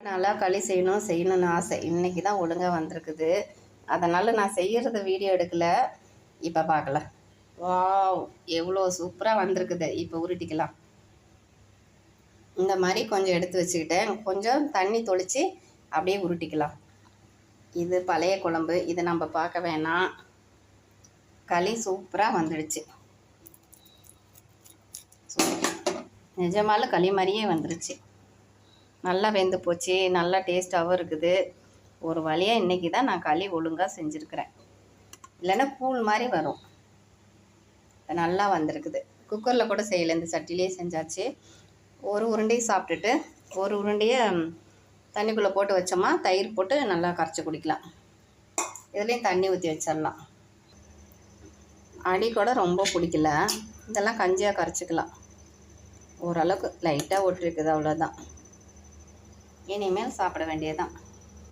நல்லா களி செய்யணும்னு ஆசை. இன்றைக்கி தான் ஒழுங்காக வந்திருக்குது. அதனால் நான் செய்கிறத வீடியோ எடுக்கலை. இப்போ பார்க்கலாம். வாவ், எவ்வளோ சூப்பராக வந்திருக்குது. இப்போ உருட்டிக்கலாம். இந்த மாதிரி கொஞ்சம் எடுத்து வச்சுக்கிட்டேன். கொஞ்சம் தண்ணி தொளித்து அப்படியே உருட்டிக்கலாம். இது பழைய குழம்பு. இதை நம்ம பார்க்க வேணாம். களி சூப்பராக வந்துடுச்சு. நிஜமாலும் களி மாதிரியே வந்துருச்சு. நல்லா வெந்து போச்சு. நல்லா டேஸ்ட்டாகவும் இருக்குது. ஒரு வழியாக இன்றைக்கி தான் நான் களி ஒழுங்காக செஞ்சுருக்கிறேன். இல்லைன்னா கூழ் மாதிரி வரும். நல்லா வந்திருக்குது. குக்கரில் கூட செய்யலை, இந்த சட்டிலே செஞ்சாச்சு. ஒரு உருண்டையை சாப்பிட்டுட்டு ஒரு உருண்டையை தண்ணிக்குள்ளே போட்டு வச்சோமா, தயிர் போட்டு நல்லா கரைச்சி குடிக்கலாம். இதுலேயும் தண்ணி ஊற்றி வச்சிடலாம். அடி கூட ரொம்ப பிடிக்கல. இதெல்லாம் கஞ்சியாக கரைச்சிக்கலாம். ஓரளவுக்கு லைட்டாக ஒட்டிருக்குது, அவ்வளோதான். இனிமேல் சாப்பிட வேண்டியதுதான்.